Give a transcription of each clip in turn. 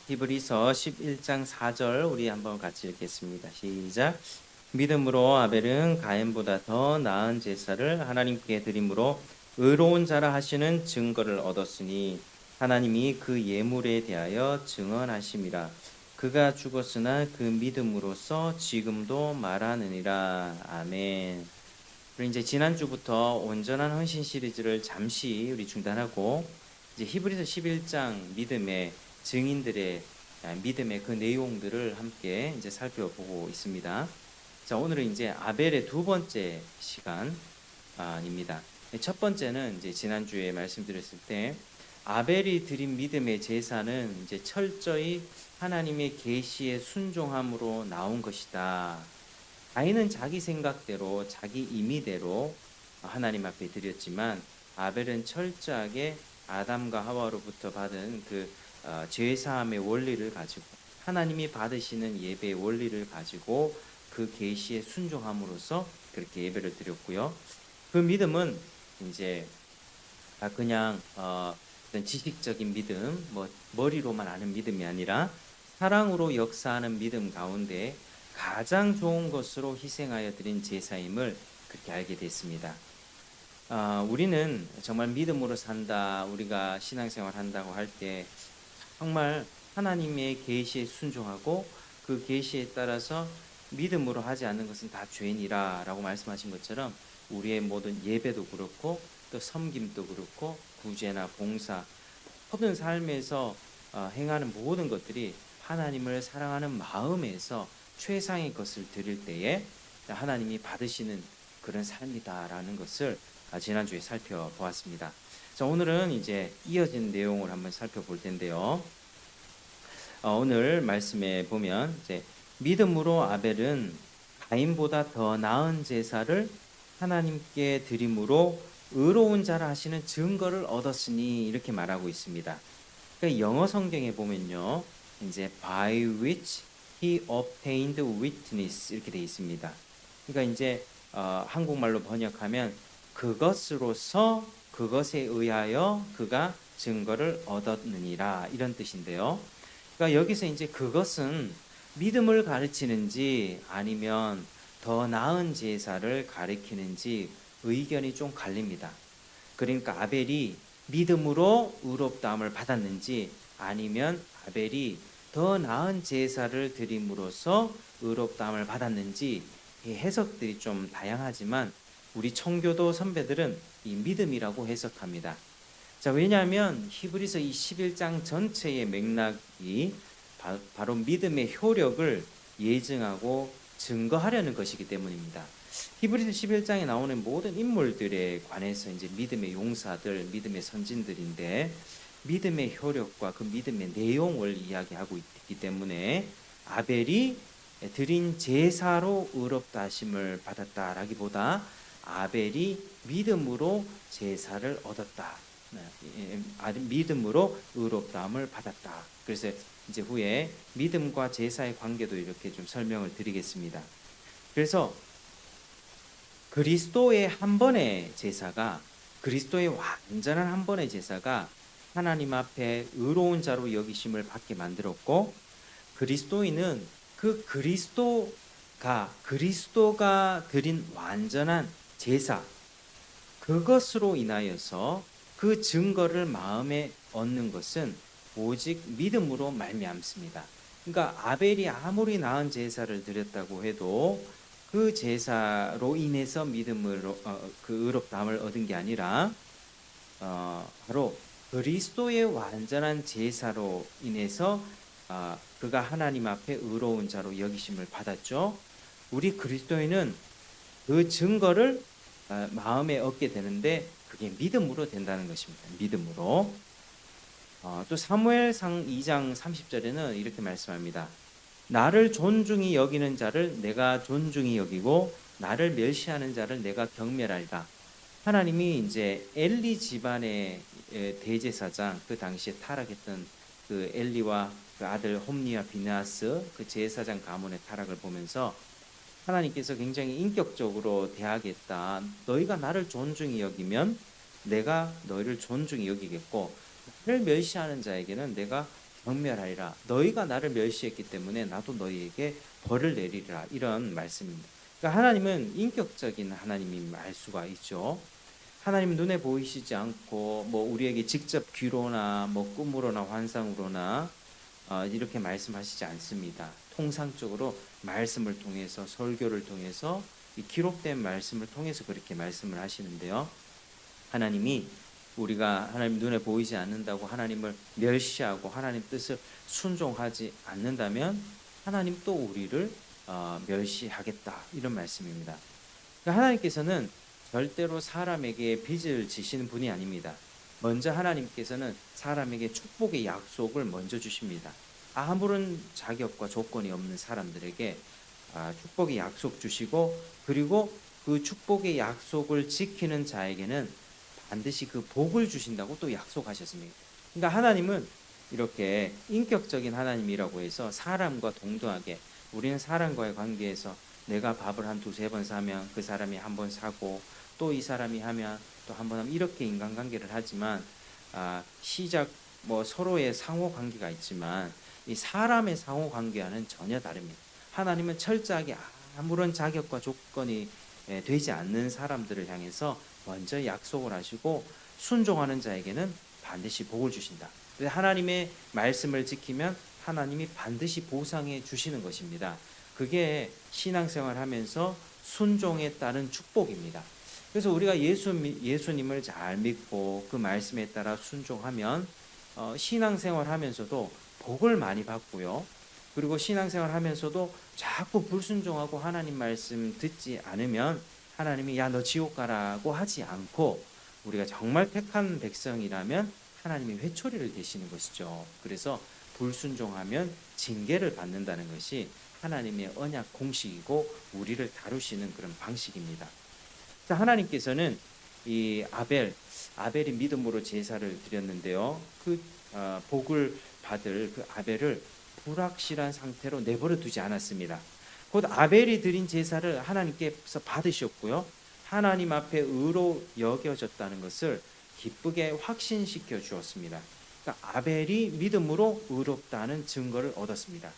히브리서 11장 4절 우리 한번 같이 읽겠습니다. 시작. 믿음으로 아벨은 가인보다 더 나은 제사를 하나님께 드림으로 의로운 자라 하시는 증거를 얻었으니 하나님이 그 예물에 대하여 증언하심이라. 그가 죽었으나 그 믿음으로써 지금도 말하느니라. 아멘. 그리고 이제 지난주부터 온전한 헌신 시리즈를 잠시 우리 중단하고 이제 히브리서 11장 믿음의 증인들의 믿음의 그 내용들을 함께 이제 살펴보고 있습니다. 자, 오늘은 이제 아벨의 두 번째 시간입니다. 첫 번째는 이제 지난주에 말씀드렸을 때 아벨이 드린 믿음의 제사는 이제 철저히 하나님의 계시에 순종함으로 나온 것이다. 가인은 자기 생각대로 자기 임의대로 하나님 앞에 드렸지만 아벨은 철저하게 아담과 하와로부터 받은 그 죄사함의 원리를 가지고 하나님이 받으시는 예배의 원리를 가지고 그 계시에 순종함으로써 그렇게 예배를 드렸고요. 그 믿음은 이제 그냥 어떤 지식적인 믿음, 머리로만 아는 믿음이 아니라 사랑으로 역사하는 믿음 가운데 가장 좋은 것으로 희생하여 드린 제사임을 그렇게 알게 됐습니다. 우리는 정말 믿음으로 산다, 우리가 신앙생활 한다고 할 때 정말 하나님의 계시에 순종하고 그 계시에 따라서 믿음으로 하지 않는 것은 다 죄인이라 라고 말씀하신 것처럼 우리의 모든 예배도 그렇고 또 섬김도 그렇고 구제나 봉사 모든 삶에서 행하는 모든 것들이 하나님을 사랑하는 마음에서 최상의 것을 드릴 때에 하나님이 받으시는 그런 삶이다라는 것을 지난주에 살펴보았습니다. 자, 오늘은 이제 이어진 내용을 한번 살펴볼 텐데요. 오늘 말씀에 보면 이제 믿음으로 아벨은 가인보다 더 나은 제사를 하나님께 드림으로 의로운 자라 하시는 증거를 얻었으니 이렇게 말하고 있습니다. 그러니까 영어 성경에 보면요, 이제 by which he obtained witness 이렇게 되어 있습니다. 그러니까 이제 한국말로 번역하면 그것으로서 그것에 의하여 그가 증거를 얻었느니라 이런 뜻인데요. 그러니까 여기서 이제 그것은 믿음을 가르치는지 아니면 더 나은 제사를 가리키는지 의견이 좀 갈립니다. 그러니까 아벨이 믿음으로 의롭다함을 받았는지 아니면 아벨이 더 나은 제사를 드림으로써 의롭다함을 받았는지 해석들이 좀 다양하지만 우리 청교도 선배들은 이 믿음이라고 해석합니다. 자, 왜냐하면 히브리서 이 11장 전체의 맥락이 바로 믿음의 효력을 예증하고 증거하려는 것이기 때문입니다. 히브리서 11장에 나오는 모든 인물들에 관해서 이제 믿음의 용사들, 믿음의 선진들인데 믿음의 효력과 그 믿음의 내용을 이야기하고 있기 때문에 아벨이 드린 제사로 의롭다 하심을 받았다라기보다 아벨이 믿음으로 제사를 얻었다. 믿음으로 의롭다함을 받았다. 그래서 이제 후에 믿음과 제사의 관계도 이렇게 좀 설명을 드리겠습니다. 그래서 그리스도의 한 번의 제사가 그리스도의 완전한 한 번의 제사가 하나님 앞에 의로운 자로 여기심을 받게 만들었고 그리스도인은 그 그리스도가 드린 완전한 제사 그것으로 인하여서 그 증거를 마음에 얻는 것은 오직 믿음으로 말미암습니다. 그러니까 아벨이 아무리 나은 제사를 드렸다고 해도 그 제사로 인해서 믿음으로 그 의롭다함을 얻은 게 아니라 바로 그리스도의 완전한 제사로 인해서 그가 하나님 앞에 의로운 자로 여기심을 받았죠. 우리 그리스도인은 그 증거를 마음에 얻게 되는데 그게 믿음으로 된다는 것입니다. 믿음으로. 또 사무엘상 2장 30절에는 이렇게 말씀합니다. 나를 존중히 여기는 자를 내가 존중히 여기고 나를 멸시하는 자를 내가 경멸하리라. 하나님이 이제 엘리 집안의 대제사장 그 당시에 타락했던 그 엘리와 그 아들 홈니와 비느하스 그 제사장 가문의 타락을 보면서 하나님께서 굉장히 인격적으로 대하겠다. 너희가 나를 존중히 여기면 내가 너희를 존중히 여기겠고 나를 멸시하는 자에게는 내가 경멸하리라. 너희가 나를 멸시했기 때문에 나도 너희에게 벌을 내리리라. 이런 말씀입니다. 그러니까 하나님은 인격적인 하나님임을 알 수가 있죠. 하나님 눈에 보이시지 않고 뭐 우리에게 직접 귀로나 뭐 꿈으로나 환상으로나 이렇게 말씀하시지 않습니다. 통상적으로 말씀을 통해서 설교를 통해서 이 기록된 말씀을 통해서 그렇게 말씀을 하시는데요. 하나님이 우리가 하나님 눈에 보이지 않는다고 하나님을 멸시하고 하나님 뜻을 순종하지 않는다면 하나님 또 우리를 멸시하겠다 이런 말씀입니다. 그러니까 하나님께서는 절대로 사람에게 빚을 지시는 분이 아닙니다. 먼저 하나님께서는 사람에게 축복의 약속을 먼저 주십니다. 아무런 자격과 조건이 없는 사람들에게 축복의 약속 주시고 그리고 그 축복의 약속을 지키는 자에게는 반드시 그 복을 주신다고 또 약속하셨습니다. 그러니까 하나님은 이렇게 인격적인 하나님이라고 해서 사람과 동등하게 우리는 사람과의 관계에서 내가 밥을 한 두세 번 사면 그 사람이 한 번 사고 또 이 사람이 하면 또 한 번 하면 이렇게 인간관계를 하지만 시작 뭐 서로의 상호 관계가 있지만 이 사람의 상호 관계와는 전혀 다릅니다. 하나님은 철저하게 아무런 자격과 조건이 되지 않는 사람들을 향해서 먼저 약속을 하시고 순종하는 자에게는 반드시 복을 주신다. 하나님의 말씀을 지키면 하나님이 반드시 보상해 주시는 것입니다. 그게 신앙생활 하면서 순종에 따른 축복입니다. 그래서 우리가 예수님을 잘 믿고 그 말씀에 따라 순종하면 신앙생활 하면서도 복을 많이 받고요. 그리고 신앙생활 하면서도 자꾸 불순종하고 하나님 말씀 듣지 않으면 하나님이 야 너 지옥 가라고 하지 않고 우리가 정말 택한 백성이라면 하나님이 회초리를 대시는 것이죠. 그래서 불순종하면 징계를 받는다는 것이 하나님의 언약 공식이고 우리를 다루시는 그런 방식입니다. 하나님께서는 이 아벨이 믿음으로 제사를 드렸는데요. 그 복을 받을 그 아벨을 불확실한 상태로 내버려 두지 않았습니다. 곧 아벨이 드린 제사를 하나님께서 받으셨고요. 하나님 앞에 의로 여겨졌다는 것을 기쁘게 확신시켜 주었습니다. 그러니까 아벨이 믿음으로 의롭다는 증거를 얻었습니다.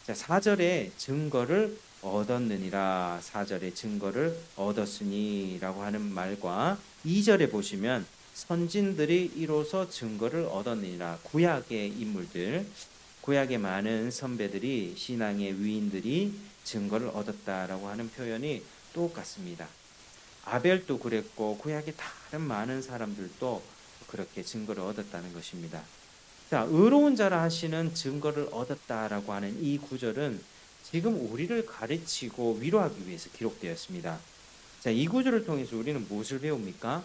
자, 4절에 증거를 얻었느니라 4절에 증거를 얻었으니라고 하는 말과 2절에 보시면 선진들이 이로써 증거를 얻었느니라 구약의 인물들 구약의 많은 선배들이 신앙의 위인들이 증거를 얻었다라고 하는 표현이 똑같습니다. 아벨도 그랬고 구약의 다른 많은 사람들도 그렇게 증거를 얻었다는 것입니다. 자, 의로운 자라 하시는 증거를 얻었다라고 하는 이 구절은 지금 우리를 가르치고 위로하기 위해서 기록되었습니다. 자, 이 구절을 통해서 우리는 무엇을 배웁니까?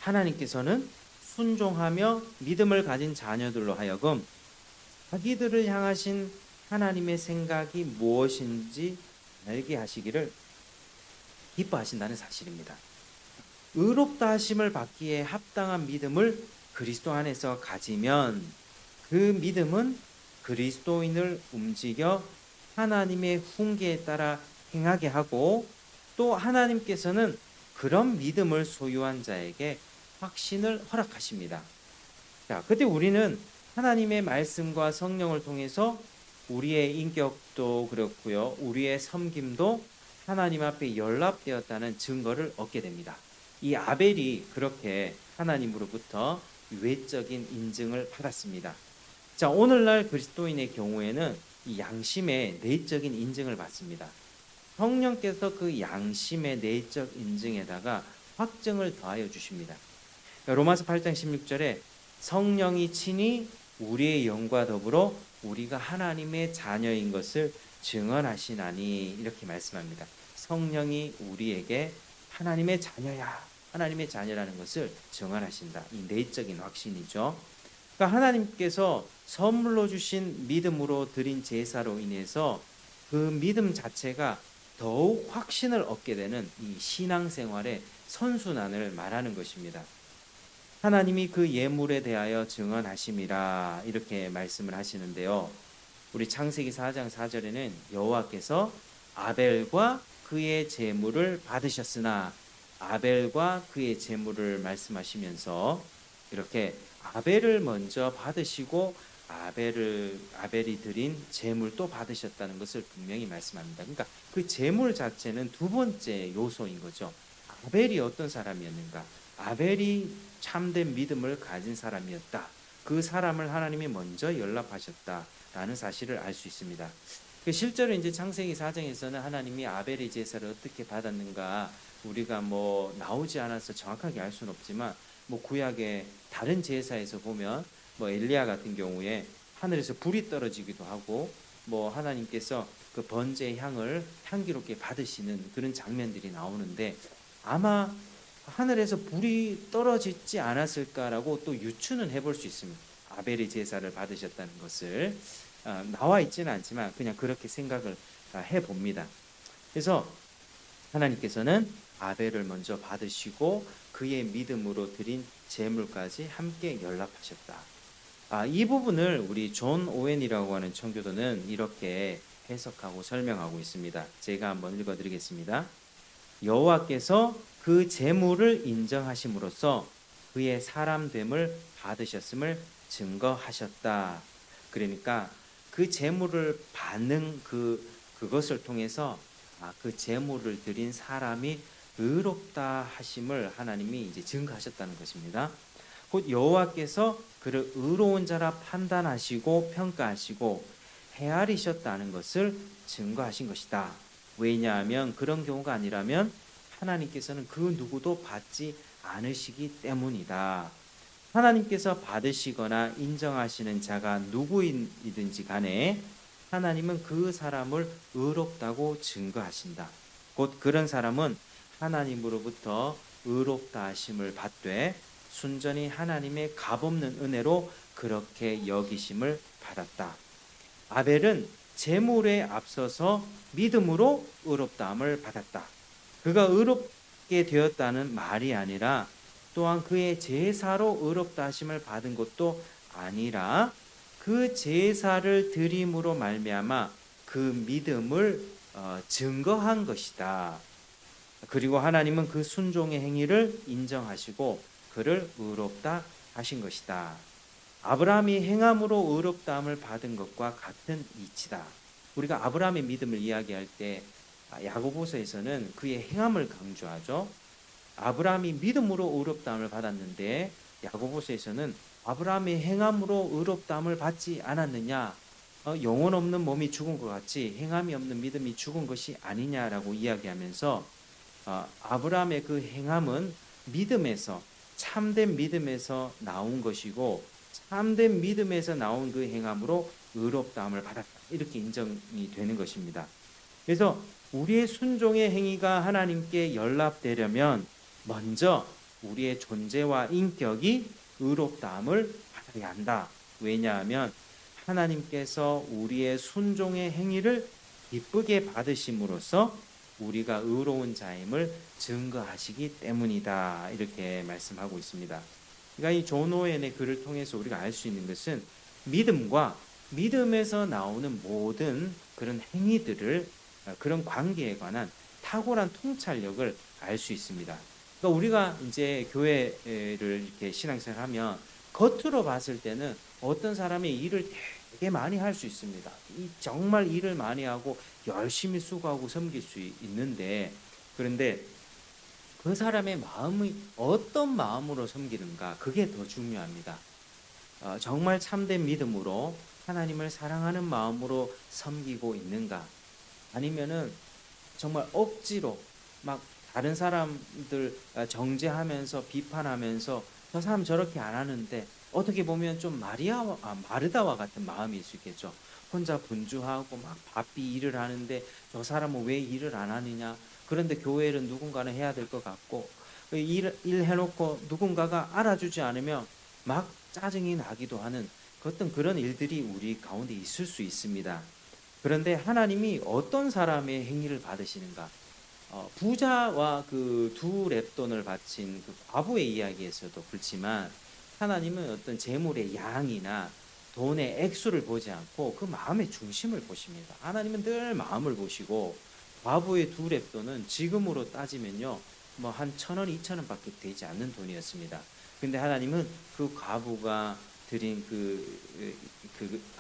하나님께서는 순종하며 믿음을 가진 자녀들로 하여금 자기들을 향하신 하나님의 생각이 무엇인지 알게 하시기를 기뻐하신다는 사실입니다. 의롭다 하심을 받기에 합당한 믿음을 그리스도 안에서 가지면 그 믿음은 그리스도인을 움직여 하나님의 훈계에 따라 행하게 하고 또 하나님께서는 그런 믿음을 소유한 자에게 확신을 허락하십니다. 자, 그때 우리는 하나님의 말씀과 성령을 통해서 우리의 인격도 그렇고요. 우리의 섬김도 하나님 앞에 연락되었다는 증거를 얻게 됩니다. 이 아벨이 그렇게 하나님으로부터 외적인 인증을 받았습니다. 자, 오늘날 그리스도인의 경우에는 이 양심의 내적인 인증을 받습니다. 성령께서 그 양심의 내적 인증에다가 확증을 더하여 주십니다. 로마서 8장 16절에 성령이 친히 우리의 영과 더불어 우리가 하나님의 자녀인 것을 증언하시나니 이렇게 말씀합니다. 성령이 우리에게 하나님의 자녀야, 하나님의 자녀라는 것을 증언하신다. 이 내적인 확신이죠. 그러니까 하나님께서 선물로 주신 믿음으로 드린 제사로 인해서 그 믿음 자체가 더욱 확신을 얻게 되는 이 신앙생활의 선순환을 말하는 것입니다. 하나님이 그 예물에 대하여 증언하심이라 이렇게 말씀을 하시는데요. 우리 창세기 4장 4절에는 여호와께서 아벨과 그의 제물을 받으셨으나 아벨과 그의 제물을 말씀하시면서 이렇게 아벨을 먼저 받으시고 아벨이 드린 제물도 받으셨다는 것을 분명히 말씀합니다. 그러니까 그 제물 자체는 두 번째 요소인 거죠. 아벨이 어떤 사람이었는가? 아벨이 참된 믿음을 가진 사람이었다. 그 사람을 하나님이 먼저 연락하셨다라는 사실을 알 수 있습니다. 실제로 이제 창세기 4장에서는 하나님이 아벨의 제사를 어떻게 받았는가 우리가 뭐 나오지 않아서 정확하게 알 수는 없지만 뭐 구약의 다른 제사에서 보면 뭐 엘리야 같은 경우에 하늘에서 불이 떨어지기도 하고 뭐 하나님께서 그 번제의 향을 향기롭게 받으시는 그런 장면들이 나오는데 아마 하늘에서 불이 떨어지지 않았을까라고 또 유추는 해볼 수 있습니다. 아벨의 제사를 받으셨다는 것을 나와 있지는 않지만 그냥 그렇게 생각을 해봅니다. 그래서 하나님께서는 아벨을 먼저 받으시고 그의 믿음으로 드린 제물까지 함께 연락하셨다. 이 부분을 우리 존 오웬이라고 하는 청교도는 이렇게 해석하고 설명하고 있습니다. 제가 한번 읽어드리겠습니다. 여호와께서 그 제물을 인정하심으로써 그의 사람됨을 받으셨음을 증거하셨다. 그러니까 그 제물을 받는 그것을 통해서 그 제물을 드린 사람이 의롭다 하심을 하나님이 이제 증거하셨다는 것입니다. 곧 여호와께서 그를 의로운 자라 판단하시고 평가하시고 헤아리셨다는 것을 증거하신 것이다. 왜냐하면 그런 경우가 아니라면 하나님께서는 그 누구도 받지 않으시기 때문이다. 하나님께서 받으시거나 인정하시는 자가 누구이든지 간에 하나님은 그 사람을 의롭다고 증거하신다. 곧 그런 사람은 하나님으로부터 의롭다 하심을 받되 순전히 하나님의 값없는 은혜로 그렇게 여기심을 받았다. 아벨은 제물에 앞서서 믿음으로 의롭다함을 받았다. 그가 의롭게 되었다는 말이 아니라 또한 그의 제사로 의롭다 하심을 받은 것도 아니라 그 제사를 드림으로 말미암아 그 믿음을 증거한 것이다. 그리고 하나님은 그 순종의 행위를 인정하시고 그를 의롭다 하신 것이다. 아브라함이 행함으로 의롭다함을 받은 것과 같은 이치다. 우리가 아브라함의 믿음을 이야기할 때 야고보서에서는 그의 행함을 강조하죠. 아브라함이 믿음으로 의롭다함을 받았는데 야고보서에서는 아브라함의 행함으로 의롭다함을 받지 않았느냐? 영혼 없는 몸이 죽은 것 같이 행함이 없는 믿음이 죽은 것이 아니냐라고 이야기하면서 아브라함의 그 행함은 믿음에서 참된 믿음에서 나온 것이고 참된 믿음에서 나온 그 행함으로 의롭다함을 받았다. 이렇게 인정이 되는 것입니다. 그래서 우리의 순종의 행위가 하나님께 연락되려면 먼저 우리의 존재와 인격이 의롭다함을 받아야 한다. 왜냐하면 하나님께서 우리의 순종의 행위를 기쁘게 받으심으로써 우리가 의로운 자임을 증거하시기 때문이다. 이렇게 말씀하고 있습니다. 그러니까 이 존 오웬의 글을 통해서 우리가 알 수 있는 것은 믿음과 믿음에서 나오는 모든 그런 행위들을 그런 관계에 관한 탁월한 통찰력을 알 수 있습니다. 그러니까 우리가 이제 교회를 이렇게 신앙생활하면 겉으로 봤을 때는 어떤 사람이 일을 되게 많이 할 수 있습니다. 정말 일을 많이 하고 열심히 수고하고 섬길 수 있는데 그런데 그 사람의 마음이 어떤 마음으로 섬기는가 그게 더 중요합니다. 정말 참된 믿음으로 하나님을 사랑하는 마음으로 섬기고 있는가 아니면은 정말 억지로 막 다른 사람들 정죄하면서 비판하면서 저 사람 저렇게 안 하는데 어떻게 보면 좀 마르다와 같은 마음일 수 있겠죠. 혼자 분주하고 막 바삐 일을 하는데 저 사람은 왜 일을 안 하느냐. 그런데 교회를 누군가는 해야 될 것 같고 일 해놓고 누군가가 알아주지 않으면 막 짜증이 나기도 하는 어떤 그런 일들이 우리 가운데 있을 수 있습니다. 그런데 하나님이 어떤 사람의 행위를 받으시는가? 부자와 그 두 렙돈을 바친 그 과부의 이야기에서도 그렇지만 하나님은 어떤 재물의 양이나 돈의 액수를 보지 않고 그 마음의 중심을 보십니다. 하나님은 늘 마음을 보시고 과부의 두 렙돈은 지금으로 따지면요 뭐 한 1,000원, 2,000원밖에 되지 않는 돈이었습니다. 근데 하나님은 그 과부가 드린 그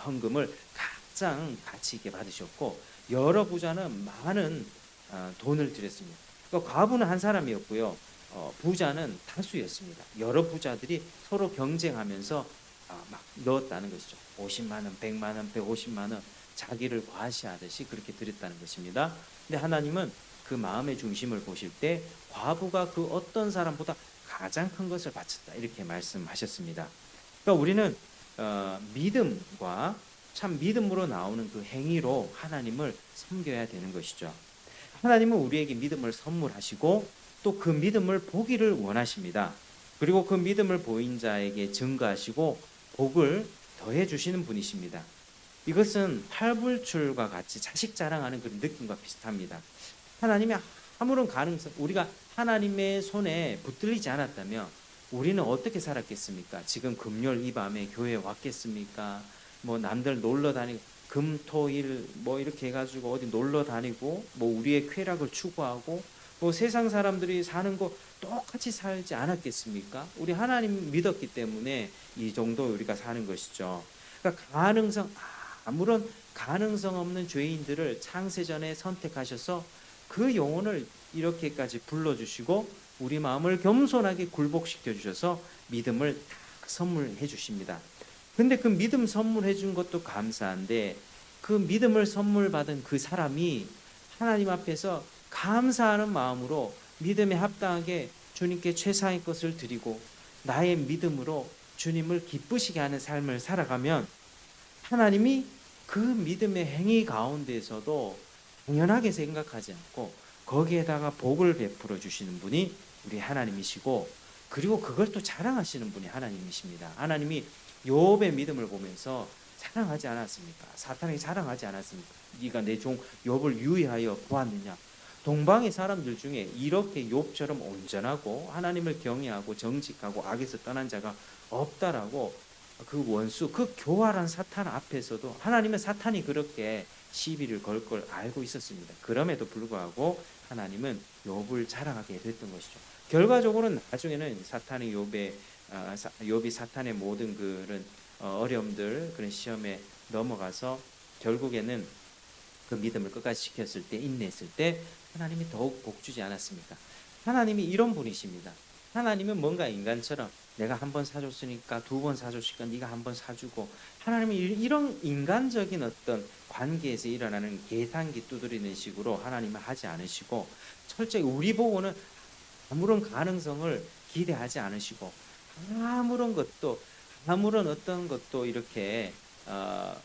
헌금을 가장 가치 있게 받으셨고, 여러 부자는 많은 돈을 드렸습니다. 그러니까 과부는 한 사람이었고요. 부자는 다수였습니다. 여러 부자들이 서로 경쟁하면서 막 넣었다는 것이죠. 50만 원, 100만 원, 150만 원, 자기를 과시하듯이 그렇게 드렸다는 것입니다. 근데 하나님은 그 마음의 중심을 보실 때 과부가 그 어떤 사람보다 가장 큰 것을 바쳤다, 이렇게 말씀하셨습니다. 그러니까 우리는 믿음과 참 믿음으로 나오는 그 행위로 하나님을 섬겨야 되는 것이죠. 하나님은 우리에게 믿음을 선물하시고 또 그 믿음을 보기를 원하십니다. 그리고 그 믿음을 보인 자에게 증거하시고 복을 더해 주시는 분이십니다. 이것은 팔불출과 같이 자식 자랑하는 그런 느낌과 비슷합니다. 하나님이 아무런 가능성, 우리가 하나님의 손에 붙들리지 않았다면 우리는 어떻게 살았겠습니까? 지금 금요일 이 밤에 교회에 왔겠습니까? 뭐 남들 놀러 다니고 금토일 뭐 이렇게 해가지고 어디 놀러 다니고 뭐 우리의 쾌락을 추구하고 뭐 세상 사람들이 사는 거 똑같이 살지 않았겠습니까? 우리 하나님 믿었기 때문에 이 정도 우리가 사는 것이죠. 그러니까 아무런 가능성 없는 죄인들을 창세전에 선택하셔서 그 영혼을 이렇게까지 불러주시고 우리 마음을 겸손하게 굴복시켜 주셔서 믿음을 딱 선물해 주십니다. 근데 그 믿음 선물해 준 것도 감사한데 그 믿음을 선물 받은 그 사람이 하나님 앞에서 감사하는 마음으로 믿음에 합당하게 주님께 최상의 것을 드리고 나의 믿음으로 주님을 기쁘시게 하는 삶을 살아가면 하나님이 그 믿음의 행위 가운데에서도 당연하게 생각하지 않고 거기에다가 복을 베풀어 주시는 분이 우리 하나님이시고, 그리고 그걸 또 자랑하시는 분이 하나님이십니다. 하나님이 욥의 믿음을 보면서 자랑하지 않았습니까? 사탄에게 자랑하지 않았습니까? 네가 내 종 욥을 유의하여 보았느냐? 동방의 사람들 중에 이렇게 욥처럼 온전하고 하나님을 경외하고 정직하고 악에서 떠난 자가 없다라고 그 원수, 그 교활한 사탄 앞에서도 하나님은 사탄이 그렇게 시비를 걸 걸 알고 있었습니다. 그럼에도 불구하고 하나님은 욥을 자랑하게 됐던 것이죠. 결과적으로는 나중에는 욥이 사탄의 모든 그런 어려움들, 그런 시험에 넘어가서 결국에는 그 믿음을 끝까지 지켰을 때, 인내했을 때 하나님이 더욱 복 주지 않았습니까? 하나님이 이런 분이십니다. 하나님은 뭔가 인간처럼 내가 한 번 사줬으니까 두 번 사줬으니까 네가 한 번 사주고, 하나님이 이런 인간적인 어떤 관계에서 일어나는 계산기 두드리는 식으로 하나님은 하지 않으시고, 철저히 우리 보고는 아무런 가능성을 기대하지 않으시고 아무런 어떤 것도 이렇게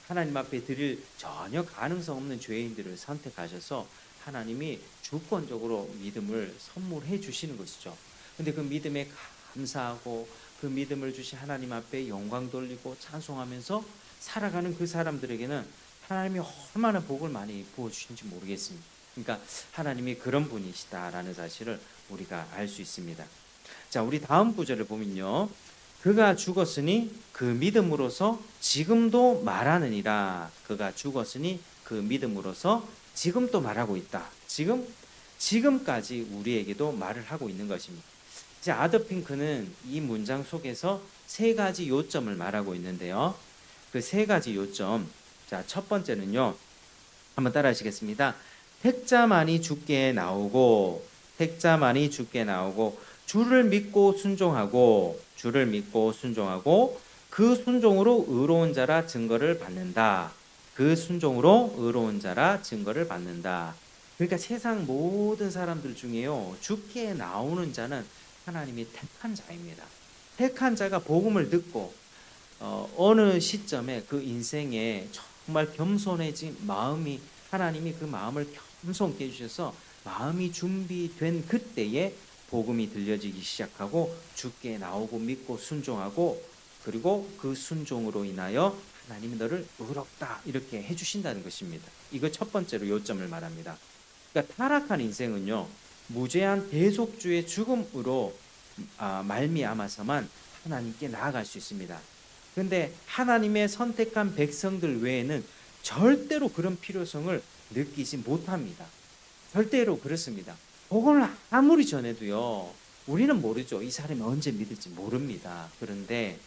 하나님 앞에 드릴 전혀 가능성 없는 죄인들을 선택하셔서 하나님이 주권적으로 믿음을 선물해 주시는 것이죠. 근데 그 믿음에 감사하고 그 믿음을 주신 하나님 앞에 영광 돌리고 찬송하면서 살아가는 그 사람들에게는 하나님이 얼마나 복을 많이 부어 주신지 모르겠습니다. 그러니까 하나님이 그런 분이시다라는 사실을 우리가 알 수 있습니다. 자, 우리 다음 구절을 보면요. 그가 죽었으니 그 믿음으로서 지금도 말하느니라. 그가 죽었으니 그 믿음으로서 지금도 말하고 있다. 지금까지 우리에게도 말을 하고 있는 것입니다. 이제 아더핑크는 이 문장 속에서 세 가지 요점을 말하고 있는데요. 그 세 가지 요점. 자, 첫 번째는요. 한번 따라 하시겠습니다. 택자만이 주께 나오고 주를 믿고 순종하고 그 순종으로 의로운 자라 증거를 받는다. 그러니까 세상 모든 사람들 중에요, 주께 나오는 자는 하나님이 택한 자입니다. 택한 자가 복음을 듣고 어느 시점에 그 인생에 정말 겸손해진 마음이, 하나님이 그 마음을 겸손케 해주셔서 마음이 준비된 그때에 복음이 들려지기 시작하고 주께 나오고 믿고 순종하고, 그리고 그 순종으로 인하여 하나님이 너를 의롭다 이렇게 해주신다는 것입니다. 이거 첫 번째로 요점을 말합니다. 그러니까 타락한 인생은요, 무죄한 대속주의 죽음으로 말미암아서만 하나님께 나아갈 수 있습니다. 그런데 하나님의 선택한 백성들 외에는 절대로 그런 필요성을 느끼지 못합니다. 절대로 그렇습니다. 복음을 아무리 전해도요. 우리는 모르죠. 이 사람이 언제 믿을지 모릅니다. 그런데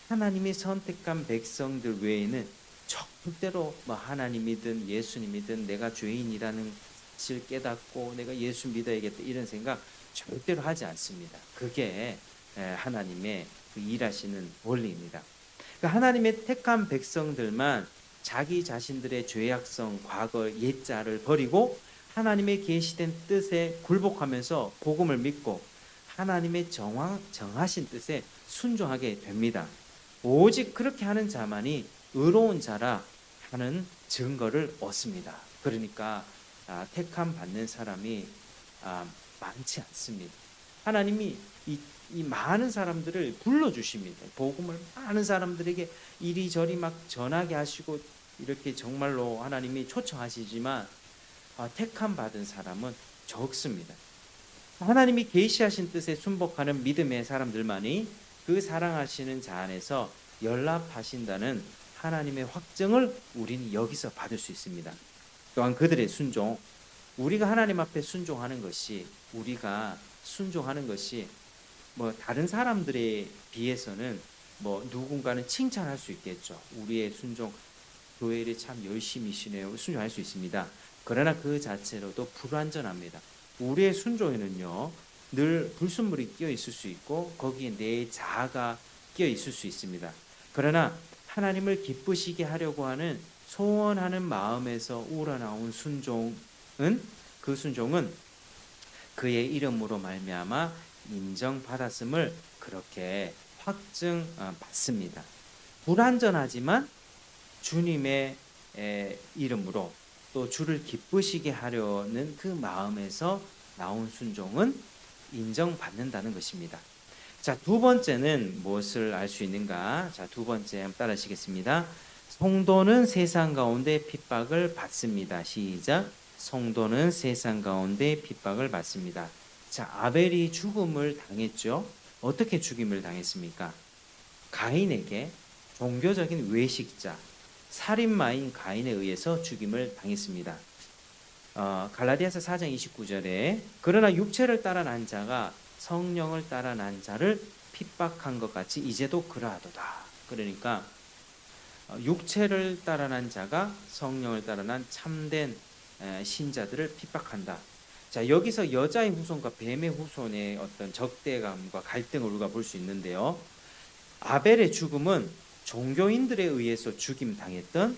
하나님이 선택한 백성들 외에는 절대로 뭐 하나님이든 예수님이든 내가 죄인이라는 사실을 깨닫고 내가 예수 믿어야겠다 이런 생각 절대로 하지 않습니다. 그게 하나님의 그 일하시는 원리입니다. 그러니까 하나님의 택한 백성들만 자기 자신들의 죄악성 과거 옛자를 버리고 하나님의 계시된 뜻에 굴복하면서 복음을 믿고 하나님의 정하신 뜻에 순종하게 됩니다. 오직 그렇게 하는 자만이 의로운 자라 하는 증거를 얻습니다. 그러니까 택함 받는 사람이 많지 않습니다. 하나님이 이 많은 사람들을 불러주십니다. 복음을 많은 사람들에게 이리저리 막 전하게 하시고 이렇게 정말로 하나님이 초청하시지만 택함 받은 사람은 적습니다. 하나님이 계시하신 뜻에 순복하는 믿음의 사람들만이 그 사랑하시는 자 안에서 연락하신다는 하나님의 확증을 우리는 여기서 받을 수 있습니다. 또한 그들의 순종, 우리가 하나님 앞에 순종하는 것이 뭐 다른 사람들에 비해서는 뭐 누군가는 칭찬할 수 있겠죠. 우리의 순종, 교회 일에 참 열심히시네요. 순종할 수 있습니다. 그러나 그 자체로도 불완전합니다. 우리의 순종에는요, 늘 불순물이 끼어 있을 수 있고 거기에 내 자아가 끼어 있을 수 있습니다. 그러나 하나님을 기쁘시게 하려고 하는 소원하는 마음에서 우러나온 그 순종은 그의 이름으로 말미암아 인정받았음을 그렇게 확증받습니다. 불완전하지만 주님의 이름으로 또 주를 기쁘시게 하려는 그 마음에서 나온 순종은 인정받는다는 것입니다. 자, 두 번째는 무엇을 알 수 있는가? 자, 두 번째 한번 따라하시겠습니다. 성도는 세상 가운데 핍박을 받습니다. 시작. 성도는 세상 가운데 핍박을 받습니다. 자, 아벨이 죽음을 당했죠. 어떻게 죽임을 당했습니까? 가인에게 종교적인 외식자, 살인마인 가인에 의해서 죽임을 당했습니다. 갈라디아서 4장 29절에 그러나 육체를 따라 난 자가 성령을 따라 난 자를 핍박한 것 같이 이제도 그러하도다. 그러니까 육체를 따라 난 자가 성령을 따라 난 참된 신자들을 핍박한다. 자, 여기서 여자의 후손과 뱀의 후손의 어떤 적대감과 갈등을 우리가 볼 수 있는데요. 아벨의 죽음은 종교인들에 의해서 죽임 당했던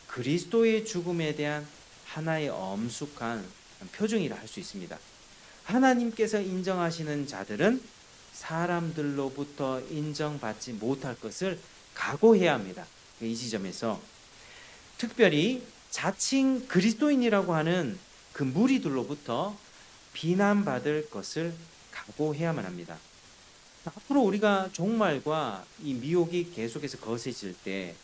그리스도의 죽음에 대한 하나의 엄숙한 표징이라 할 수 있습니다. 하나님께서 인정하시는 자들은 사람들로부터 인정받지 못할 것을 각오해야 합니다. 이 지점에서 특별히 자칭 그리스도인이라고 하는 그 무리들로부터 비난받을 것을 각오해야만 합니다. 앞으로 우리가 종말과 이 미혹이 계속해서 거세질 때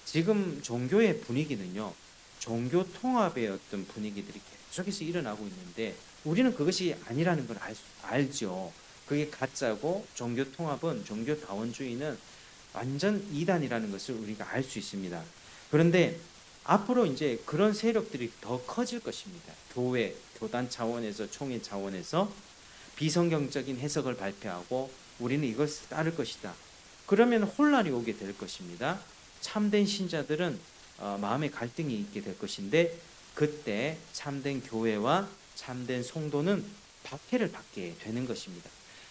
지금 종교의 분위기는요, 종교 통합의 어떤 분위기들이 계속해서 일어나고 있는데 우리는 그것이 아니라는 걸 알죠. 그게 가짜고 종교 통합은, 종교 다원주의는 완전 이단이라는 것을 우리가 알 수 있습니다. 그런데 앞으로 이제 그런 세력들이 더 커질 것입니다. 교회, 교단 차원에서, 총회 차원에서 비성경적인 해석을 발표하고 우리는 이것을 따를 것이다. 그러면 혼란이 오게 될 것입니다. 참된 신자들은 마음의 갈등이 있게 될 것인데 그때 참된 교회와 참된 성도는 박해를 받게 되는 것입니다.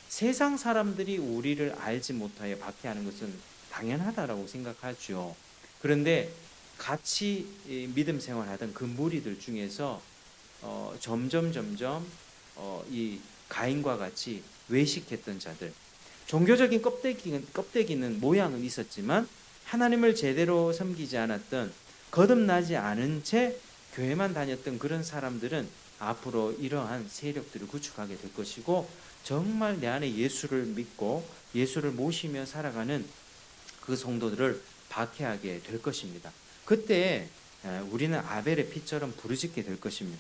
세상 사람들이 우리를 알지 못하여 박해하는 것은 당연하다라고 생각하죠. 그런데 같이 믿음 생활하던 그 무리들 중에서 점점 이 가인과 같이 외식했던 자들, 종교적인 껍데기는 모양은 있었지만 하나님을 제대로 섬기지 않았던, 거듭나지 않은 채 교회만 다녔던 그런 사람들은 앞으로 이러한 세력들을 구축하게 될 것이고 정말 내 안에 예수를 믿고 예수를 모시며 살아가는 그 성도들을 박해하게 될 것입니다. 그때 우리는 아벨의 피처럼 부르짖게 될 것입니다.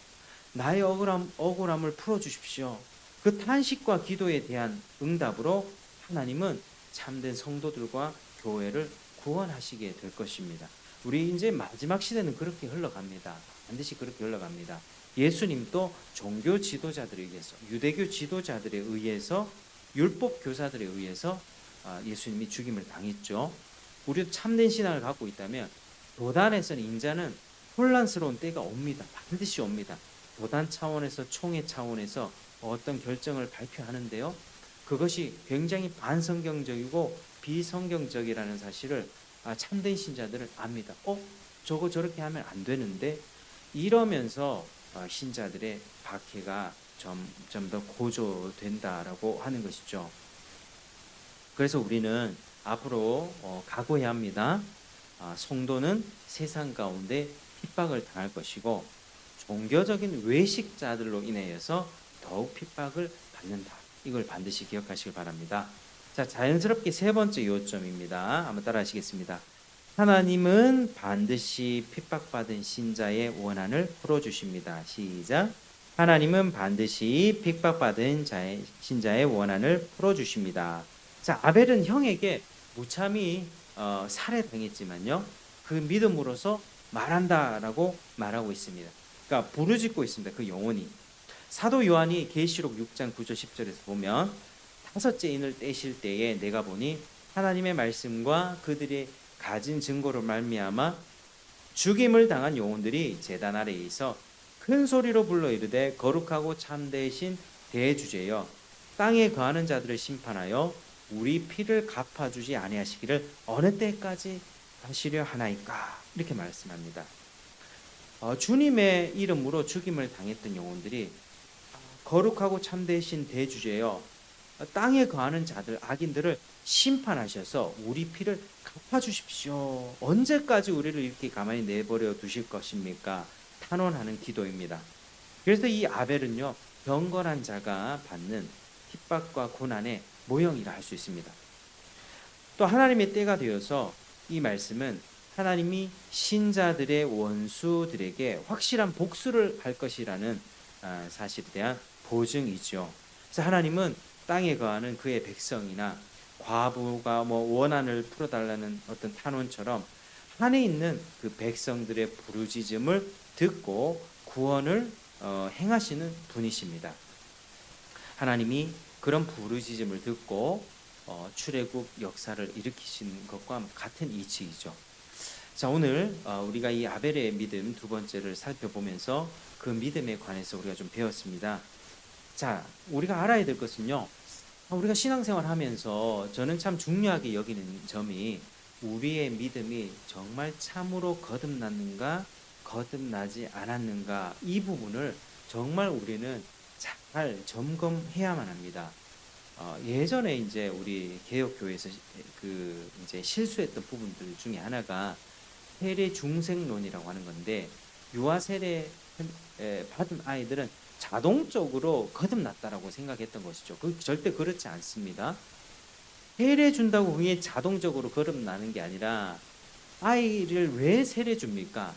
나의 억울함을 풀어주십시오. 그 탄식과 기도에 대한 응답으로 하나님은 참된 성도들과 교회를 구원하시게 될 것입니다. 우리 이제 마지막 시대는 그렇게 흘러갑니다. 반드시 그렇게 흘러갑니다. 예수님도 종교 지도자들에 의해서, 유대교 지도자들에 의해서, 율법 교사들에 의해서 예수님이 죽임을 당했죠. 우리도 참된 신앙을 갖고 있다면 도단에서는 인자는 혼란스러운 때가 옵니다. 반드시 옵니다. 도단 차원에서, 총회 차원에서 어떤 결정을 발표하는데요. 그것이 굉장히 반성경적이고 비성경적이라는 사실을 참된 신자들은 압니다. 저거 저렇게 하면 안 되는데, 이러면서 신자들의 박해가 점점 더 고조된다라고 하는 것이죠. 그래서 우리는 앞으로 각오해야 합니다. 성도는 세상 가운데 핍박을 당할 것이고 종교적인 외식자들로 인하여서 더욱 핍박을 받는다. 이걸 반드시 기억하시길 바랍니다. 자, 자연스럽게 세 번째 요점입니다. 한번 따라 하시겠습니다. 하나님은 반드시 핍박받은 신자의 원한을 풀어주십니다. 시작. 하나님은 반드시 핍박받은 신자의 원한을 풀어주십니다. 자, 아벨은 형에게 무참히 살해당했지만요, 그 믿음으로서 말한다라고 말하고 있습니다. 그러니까 부르짖고 있습니다. 그 영혼이. 사도 요한이 계시록 6장 9절 10절에서 보면, 다섯째 인을 떼실 때에 내가 보니 하나님의 말씀과 그들이 가진 증거로 말미암아 죽임을 당한 영혼들이 제단 아래에 있어 큰 소리로 불러 이르되 거룩하고 참되신 대주제여, 땅에 거하는 자들을 심판하여 우리 피를 갚아주지 아니하시기를 어느 때까지 하시려 하나이까. 이렇게 말씀합니다. 주님의 이름으로 죽임을 당했던 영혼들이 거룩하고 참되신 대주제여, 땅에 거하는 자들, 악인들을 심판하셔서 우리 피를 갚아주십시오. 언제까지 우리를 이렇게 가만히 내버려 두실 것입니까? 탄원하는 기도입니다. 그래서 이 아벨은요, 경건한 자가 받는 핍박과 고난의 모형이라 할 수 있습니다. 또 하나님의 때가 되어서 이 말씀은 하나님이 신자들의 원수들에게 확실한 복수를 할 것이라는 사실에 대한 보증이죠. 그래서 하나님은 땅에 거하는 그의 백성이나 과부가 원한을 풀어달라는 어떤 탄원처럼 안에 있는 그 백성들의 부르짖음을 듣고 구원을 행하시는 분이십니다. 하나님이 그런 부르짖음을 듣고 출애굽 역사를 일으키신 것과 같은 이치이죠. 자, 오늘 우리가 이 아벨의 믿음 두 번째를 살펴보면서 그 믿음에 관해서 우리가 좀 배웠습니다. 자, 우리가 알아야 될 것은요, 우리가 신앙생활 하면서 저는 참 중요하게 여기는 점이, 우리의 믿음이 정말 참으로 거듭났는가 거듭나지 않았는가, 이 부분을 정말 우리는 잘 점검해야만 합니다. 예전에 이제 우리 개혁교회에서 그 이제 실수했던 부분들 중에 하나가 세례 중생론이라고 하는 건데, 유아 세례 받은 아이들은 자동적으로 거듭났다라고 생각했던 것이죠. 그 절대 그렇지 않습니다. 세례 준다고 그게 자동적으로 거듭나는 게 아니라, 아이를 왜 세례 줍니까?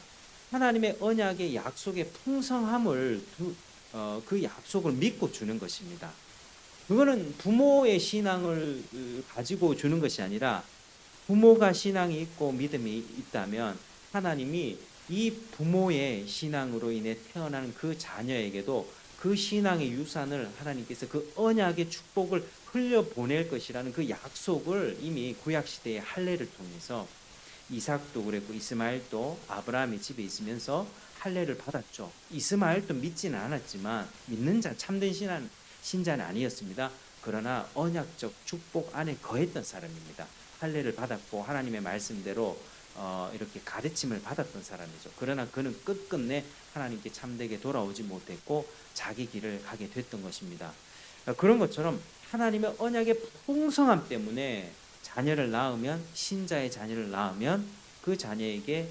하나님의 언약의 약속의 풍성함을 그 약속을 믿고 주는 것입니다. 그거는 부모의 신앙을 가지고 주는 것이 아니라, 부모가 신앙이 있고 믿음이 있다면 하나님이 이 부모의 신앙으로 인해 태어나는 그 자녀에게도 그 신앙의 유산을 하나님께서 그 언약의 축복을 흘려보낼 것이라는 그 약속을 이미 구약시대의 할례를 통해서, 이삭도 그랬고 이스마엘도 아브라함의 집에 있으면서 할례를 받았죠. 이스마엘도 믿지는 않았지만, 믿는 자, 참된 신자는 아니었습니다. 그러나 언약적 축복 안에 거했던 사람입니다. 할례를 받았고 하나님의 말씀대로 이렇게 가르침을 받았던 사람이죠. 그러나 그는 끝끝내 하나님께 참되게 돌아오지 못했고 자기 길을 가게 됐던 것입니다. 그런 것처럼 하나님의 언약의 풍성함 때문에 자녀를 낳으면, 신자의 자녀를 낳으면 그 자녀에게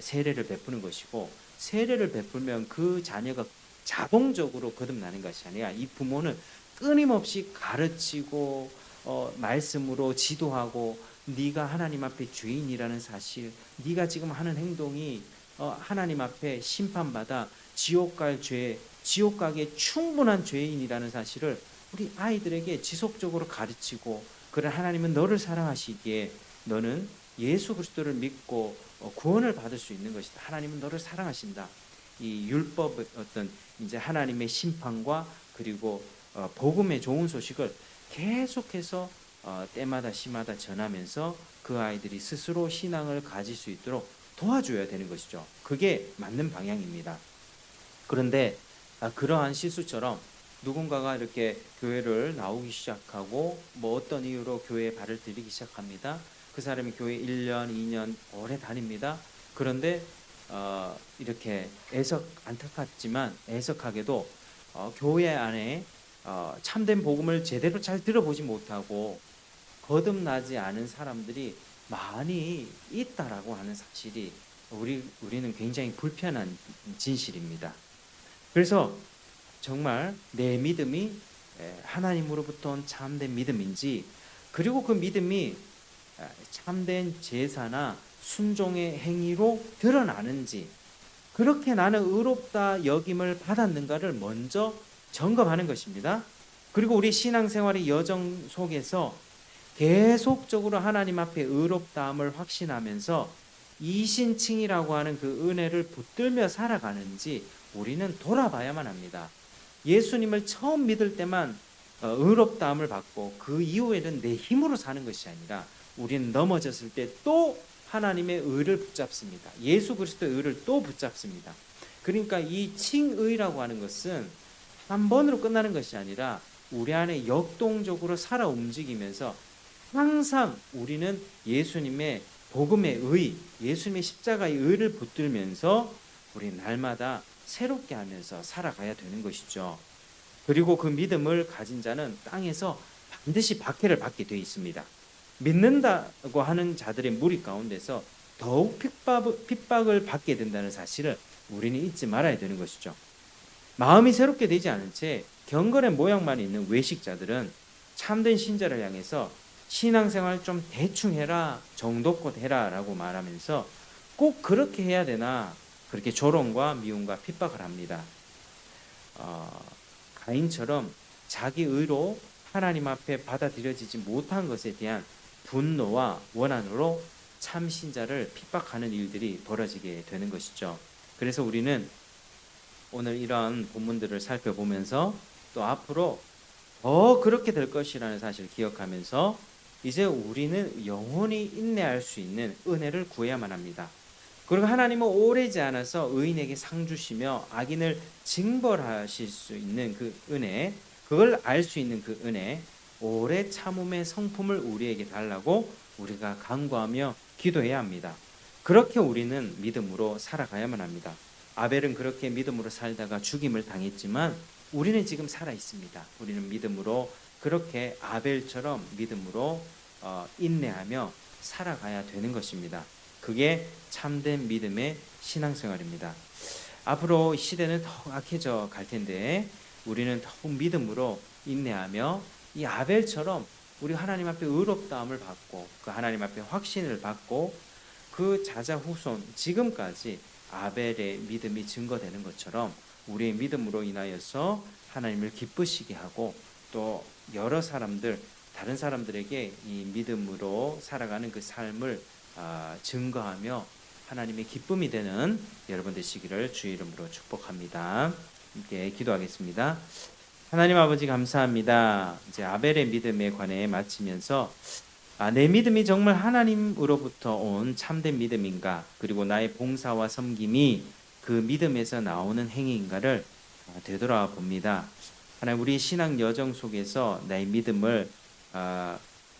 세례를 베푸는 것이고, 세례를 베풀면 그 자녀가 자동적으로 거듭나는 것이 아니라, 이 부모는 끊임없이 가르치고 말씀으로 지도하고, 네가 하나님 앞에 죄인이라는 사실, 네가 지금 하는 행동이 하나님 앞에 심판받아 지옥 갈 죄, 지옥 가기에 충분한 죄인이라는 사실을 우리 아이들에게 지속적으로 가르치고, 그래, 하나님은 너를 사랑하시기에 너는 예수 그리스도를 믿고 구원을 받을 수 있는 것이다. 하나님은 너를 사랑하신다. 이 율법의 어떤 이제 하나님의 심판과 그리고 복음의 좋은 소식을 계속해서 때마다 시마다 전하면서 그 아이들이 스스로 신앙을 가질 수 있도록 도와줘야 되는 것이죠. 그게 맞는 방향입니다. 그런데 그러한 실수처럼 누군가가 이렇게 교회를 나오기 시작하고 뭐 어떤 이유로 교회에 발을 들이기 시작합니다. 그 사람이 교회 1년, 2년 오래 다닙니다. 그런데 이렇게 안타깝지만 애석하게도 교회 안에 참된 복음을 제대로 잘 들어보지 못하고 거듭나지 않은 사람들이 많이 있다라고 하는 사실이 우리는 굉장히 불편한 진실입니다. 그래서 정말 내 믿음이 하나님으로부터 온 참된 믿음인지, 그리고 그 믿음이 참된 제사나 순종의 행위로 드러나는지, 그렇게 나는 의롭다 여김을 받았는가를 먼저 점검하는 것입니다. 그리고 우리 신앙생활의 여정 속에서 계속적으로 하나님 앞에 의롭다함을 확신하면서 이신칭이라고 하는 그 은혜를 붙들며 살아가는지 우리는 돌아봐야만 합니다. 예수님을 처음 믿을 때만 의롭다함을 받고 그 이후에는 내 힘으로 사는 것이 아니라 우리는 넘어졌을 때 또 하나님의 의를 붙잡습니다. 예수 그리스도의 의를 또 붙잡습니다. 그러니까 이 칭의라고 하는 것은 한 번으로 끝나는 것이 아니라 우리 안에 역동적으로 살아 움직이면서 항상 우리는 예수님의 복음의 의, 예수님의 십자가의 의를 붙들면서 우리 날마다 새롭게 하면서 살아가야 되는 것이죠. 그리고 그 믿음을 가진 자는 땅에서 반드시 박해를 받게 되어 있습니다. 믿는다고 하는 자들의 무리 가운데서 더욱 핍박을 받게 된다는 사실을 우리는 잊지 말아야 되는 것이죠. 마음이 새롭게 되지 않은 채 경건의 모양만 있는 외식자들은 참된 신자를 향해서 신앙생활 좀 대충 해라, 정도껏 해라 라고 말하면서 꼭 그렇게 해야 되나 그렇게 조롱과 미움과 핍박을 합니다. 가인처럼 자기 의로 하나님 앞에 받아들여지지 못한 것에 대한 분노와 원한으로 참신자를 핍박하는 일들이 벌어지게 되는 것이죠. 그래서 우리는 오늘 이런 본문들을 살펴보면서 또 앞으로 더 그렇게 될 것이라는 사실을 기억하면서 이제 우리는 영원히 인내할 수 있는 은혜를 구해야만 합니다. 그리고 하나님은 오래지 않아서 의인에게 상 주시며 악인을 징벌하실 수 있는 그 은혜, 그걸 알 수 있는 그 은혜, 오래 참음의 성품을 우리에게 달라고 우리가 간구하며 기도해야 합니다. 그렇게 우리는 믿음으로 살아가야만 합니다. 아벨은 그렇게 믿음으로 살다가 죽임을 당했지만 우리는 지금 살아 있습니다. 우리는 믿음으로 그렇게 아벨처럼 믿음으로 인내하며 살아가야 되는 것입니다. 그게 참된 믿음의 신앙생활입니다. 앞으로 시대는 더욱 악해져 갈 텐데 우리는 더욱 믿음으로 인내하며 이 아벨처럼 우리 하나님 앞에 의롭다함을 받고 그 하나님 앞에 확신을 받고 그 자자후손 지금까지 아벨의 믿음이 증거되는 것처럼 우리의 믿음으로 인하여서 하나님을 기쁘시게 하고 또 여러 사람들, 다른 사람들에게 이 믿음으로 살아가는 그 삶을 증거하며 하나님의 기쁨이 되는 여러분 되시기를 주의 이름으로 축복합니다. 함께 기도하겠습니다. 하나님 아버지 감사합니다. 이제 아벨의 믿음에 관해 마치면서 내 믿음이 정말 하나님으로부터 온 참된 믿음인가, 그리고 나의 봉사와 섬김이 그 믿음에서 나오는 행위인가를 되돌아 봅니다. 하나님, 우리 신앙 여정 속에서 나의 믿음을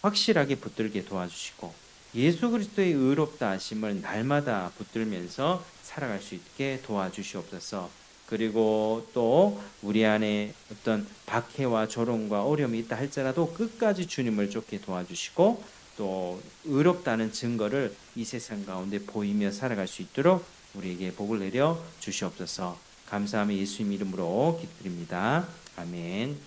확실하게 붙들게 도와주시고 예수 그리스도의 의롭다 하심을 날마다 붙들면서 살아갈 수 있게 도와주시옵소서. 그리고 또 우리 안에 어떤 박해와 조롱과 어려움이 있다 할지라도 끝까지 주님을 쫓게 도와주시고 또 의롭다는 증거를 이 세상 가운데 보이며 살아갈 수 있도록 우리에게 복을 내려 주시옵소서. 감사하며 예수님 이름으로 기도드립니다. 아멘.